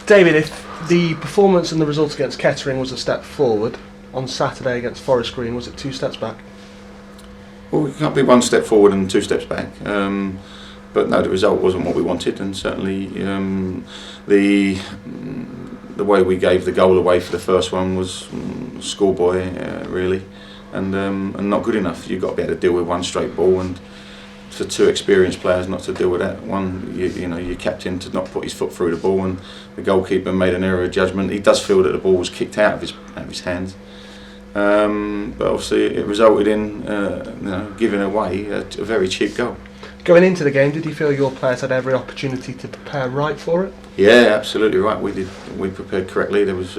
David, if the performance and the result against Kettering was a step forward, on Saturday against Forest Green, was it 2 steps back? Well, it can't be 1 step forward and 2 steps back. But no, the result wasn't what we wanted, and certainly the way we gave the goal away for the first one was schoolboy, really, and not good enough. You've got to be able to deal with one straight ball, and for 2 experienced players not to deal with that. One, your captain to not put his foot through the ball, and the goalkeeper made an error of judgment. He does feel that the ball was kicked out of his hands, but obviously it resulted in giving away a very cheap goal. Going into the game, did you feel your players had every opportunity to prepare right for it? Yeah, absolutely right. We did. We prepared correctly. There was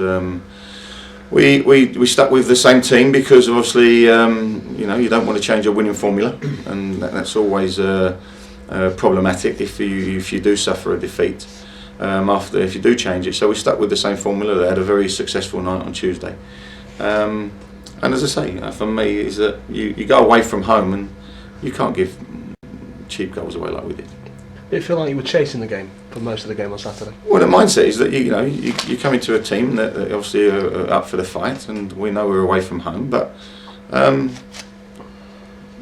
we stuck with the same team because obviously you don't want to change a winning formula, and that's always problematic if you do suffer a defeat if you do change it. So we stuck with the same formula. They had a very successful night on Tuesday, and as I say, for me, is that you go away from home and you can't give cheap goals away like we did. Did it feel like you were chasing the game for most of the game on Saturday? Well, the mindset is that you come into a team that obviously are up for the fight, and we know we're away from home. But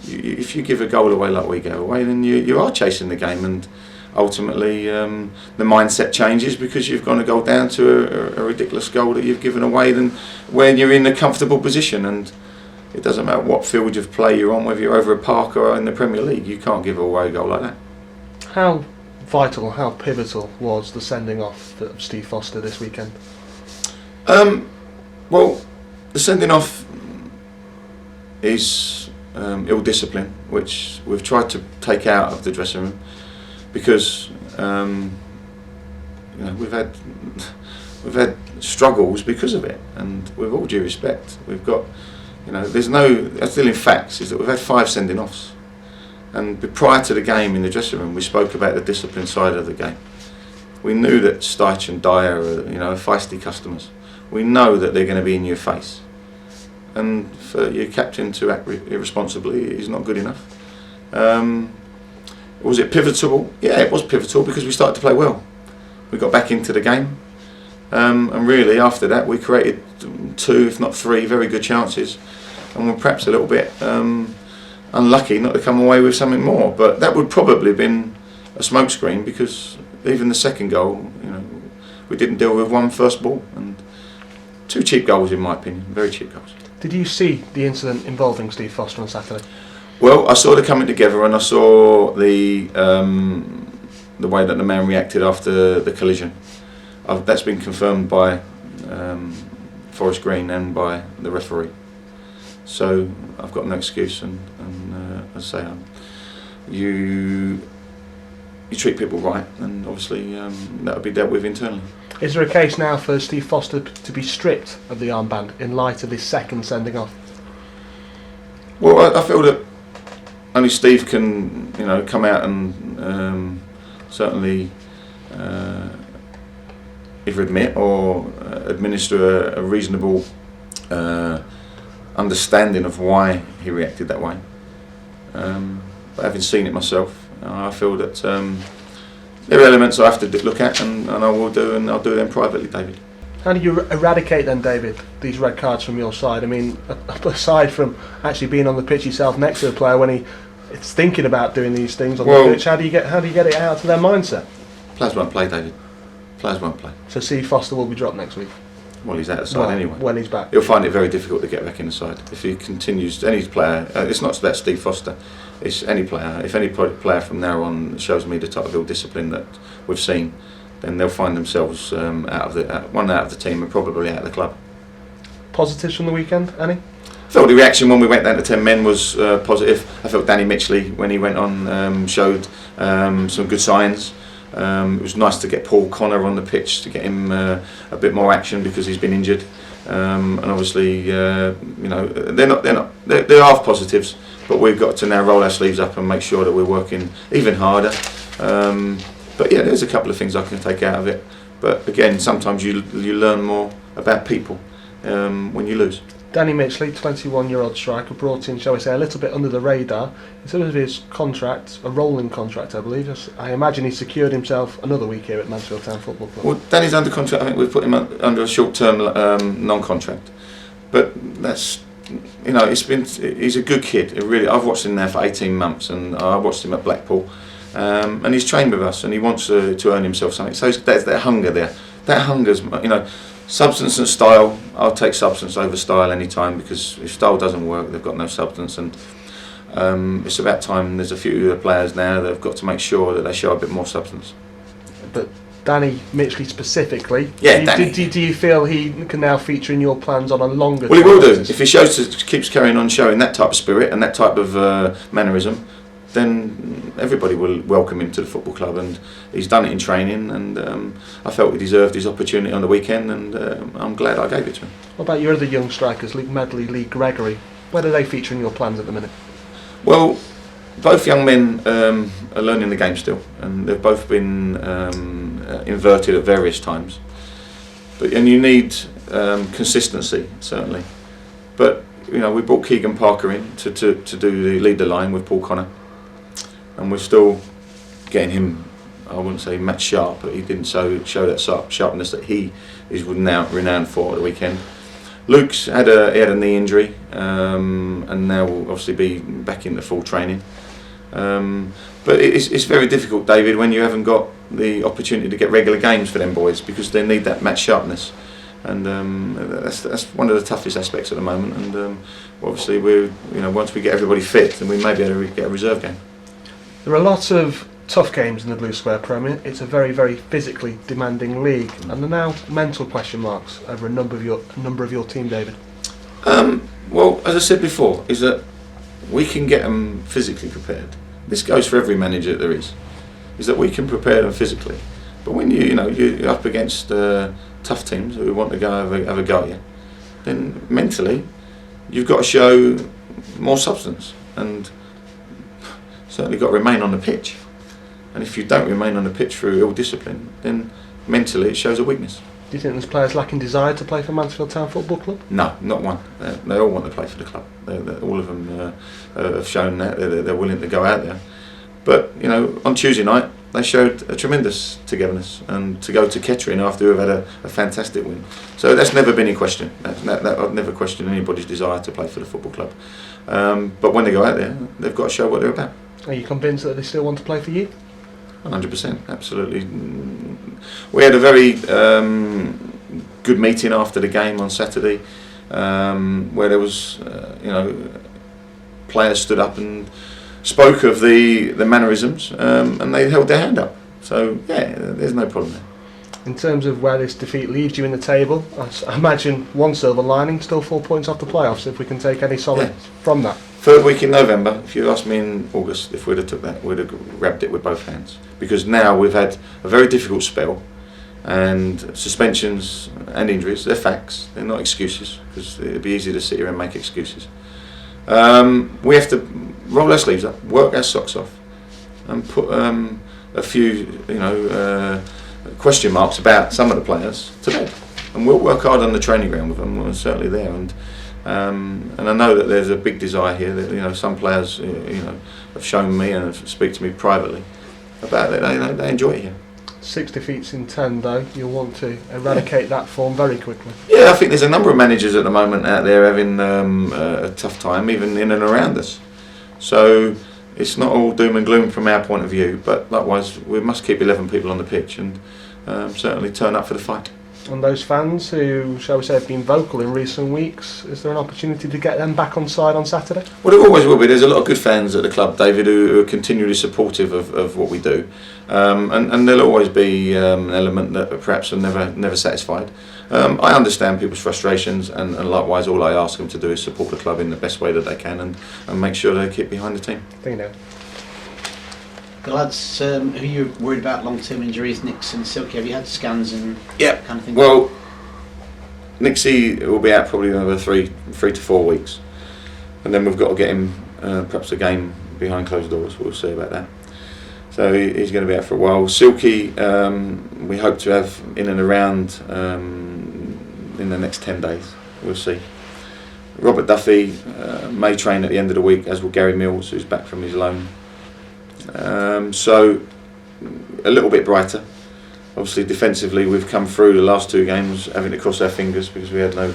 if you give a goal away like we go away, then you are chasing the game, and ultimately the mindset changes because you've gone a goal down to a ridiculous goal that you've given away than when you're in a comfortable position. And it doesn't matter what field of play you're on, whether you're over a park or in the Premier League, you can't give away a goal like that. How vital, how pivotal was the sending off of Steve Foster this weekend? Well, the sending off is ill discipline, which we've tried to take out of the dressing room because we've had struggles because of it, and with all due respect, we've got there's still in facts is that we've had 5 sending offs. And prior to the game in the dressing room, we spoke about the discipline side of the game. We knew that Steich and Dyer are feisty customers. We know that they're going to be in your face. And for your captain to act irresponsibly is not good enough. Was it pivotal? Yeah, it was pivotal because we started to play well. We got back into the game. And really, after that, we created 2, if not 3, very good chances. And we're perhaps a little bit unlucky not to come away with something more, but that would probably have been a smokescreen because even the second goal, we didn't deal with one first ball, and 2 cheap goals in my opinion, very cheap goals. Did you see the incident involving Steve Foster on Saturday? Well, I saw the coming together, and I saw the way that the man reacted after the collision. That's been confirmed by Forest Green and by the referee. So I've got no excuse, and as I say, you treat people right, and obviously that will be dealt with internally. Is there a case now for Steve Foster to be stripped of the armband in light of this second sending off? Well, I feel that only Steve can, come out and certainly either admit or administer a reasonable understanding of why he reacted that way. But having seen it myself, I feel that there are elements I have to look at, and I will do, and I'll do them privately, David. How do you eradicate then, David, these red cards from your side? I mean, aside from actually being on the pitch yourself next to a player when he's thinking about doing these things on the pitch, how do you get it out to their mindset? Players won't play, David. Players won't play. So Steve Foster will be dropped next week? Well, he's out of the side anyway. When he's back. He'll find it very difficult to get back in the side. If he continues, any player, it's not about Steve Foster, it's any player. If any player from now on shows me the type of ill discipline that we've seen, then they'll find themselves out of the team and probably out of the club. Positives from the weekend, Annie? I felt the reaction when we went down to 10 men was positive. I felt Danny Mitchley, when he went on, showed some good signs. It was nice to get Paul Connor on the pitch to get him a bit more action because he's been injured, and obviously they're half positives, but we've got to now roll our sleeves up and make sure that we're working even harder. But yeah, there's a couple of things I can take out of it, but again, sometimes you learn more about people when you lose. Danny Mitchley, 21-year-old striker, brought in, shall we say, a little bit under the radar. In terms of his contract, a rolling contract, I believe. I imagine he secured himself another week here at Mansfield Town Football Club. Well, Danny's under contract. I think we've put him under a short-term non-contract. But that's, he's a good kid. I've watched him now for 18 months, and I watched him at Blackpool. And he's trained with us, and he wants to earn himself something. So there's that hunger there. That hunger's, substance and style. I'll take substance over style any time, because if style doesn't work, they've got no substance. And it's about time. There's a few of the players now that have got to make sure that they show a bit more substance. But Danny Mitchley specifically, Danny. Do you feel he can now feature in your plans on a longer? Well, he will do. If he keeps carrying on showing that type of spirit and that type of mannerism, then everybody will welcome him to the football club, and he's done it in training, and I felt he deserved his opportunity on the weekend, and I'm glad I gave it to him. What about your other young strikers, Luke Medley, Lee Gregory? Where do they feature in your plans at the minute? Well, both young men are learning the game still, and they've both been inverted at various times. And you need consistency, certainly. But we brought Keegan Parker in to lead the line with Paul Connor. And we're still getting him, I wouldn't say match sharp, but he didn't show that sharpness that he is now renowned for at the weekend. Luke's had a knee injury, and now will obviously be back into full training. But it's very difficult, David, when you haven't got the opportunity to get regular games for them boys, because they need that match sharpness. And that's one of the toughest aspects at the moment. And obviously, once we get everybody fit, then we may be able to get a reserve game. There are lots of tough games in the Blue Square Premier. It's a very, very physically demanding league, and there are now mental question marks over a number of your team, David. Well, as I said before, is that we can get them physically prepared. This goes for every manager there is that we can prepare them physically. But when you're up against tough teams who want to have a go at you, then mentally you've got to show more substance, and certainly got to remain on the pitch. And if you don't remain on the pitch through ill discipline, then mentally it shows a weakness. Do you think there's players lacking desire to play for Mansfield Town Football Club? No, not one. They all want to play for the club. All of them have shown that they're willing to go out there. But on Tuesday night they showed a tremendous togetherness, and to go to Kettering after we've had a fantastic win. So that's never been in question. I've never questioned anybody's desire to play for the football club. But when they go out there, they've got to show what they're about. Are you convinced that they still want to play for you? 100%, absolutely. We had a very good meeting after the game on Saturday, where there was, players stood up and spoke of the mannerisms, and they held their hand up. So yeah, there's no problem there. In terms of where this defeat leaves you in the table, I imagine one silver lining, still 4 points off the playoffs, if we can take any solace from that. Third week in November, if you asked me in August if we'd have took that, we'd have grabbed it with both hands. Because now we've had a very difficult spell, and suspensions and injuries, they're facts, they're not excuses, because it'd be easy to sit here and make excuses. We have to roll our sleeves up, work our socks off, and put a few, question marks about some of the players to bed. And we'll work hard on the training ground with them. We're certainly there, and I know that there's a big desire here. That some players, have shown me and speak to me privately about it. They enjoy it here. 6 defeats in 10, though. You'll want to eradicate that form very quickly. Yeah, I think there's a number of managers at the moment out there having a tough time, even in and around us. So it's not all doom and gloom from our point of view, but likewise we must keep 11 people on the pitch and certainly turn up for the fight. And those fans who, shall we say, have been vocal in recent weeks, is there an opportunity to get them back on side on Saturday? Well, there always will be. There's a lot of good fans at the club, David, who are continually supportive of what we do, and there'll always be an element that perhaps are never satisfied. I understand people's frustrations, and likewise all I ask them to do is support the club in the best way that they can, and make sure they keep behind the team. Thank you. The lads, who are you worried about long-term injuries, Nix and Silky? Have you had scans and kind of thing? Well, Nixie will be out probably another 3 to 4 weeks, and then we've got to get him perhaps a game behind closed doors. We'll see about that. So he's going to be out for a while. Silky, we hope to have in and around in the next 10 days. We'll see. Robert Duffy may train at the end of the week, as will Gary Mills, who's back from his loan. So a little bit brighter. Obviously, defensively, we've come through the last 2 games having to cross our fingers because we had no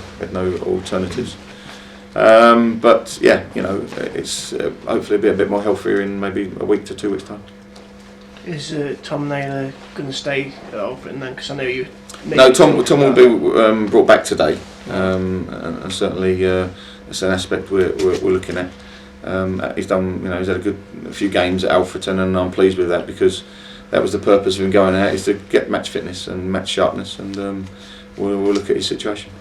alternatives. But yeah, you know, it's hopefully be a bit more healthier in maybe a week to 2 weeks' time. Is Tom Naylor going to stay at Alfred then? Because I know you. No, Tom will be brought back today, and certainly it's an aspect we're looking at. He's done, you know, he's had a few games at Alfreton, and I'm pleased with that because that was the purpose of him going out, is to get match fitness and match sharpness, and we'll look at his situation.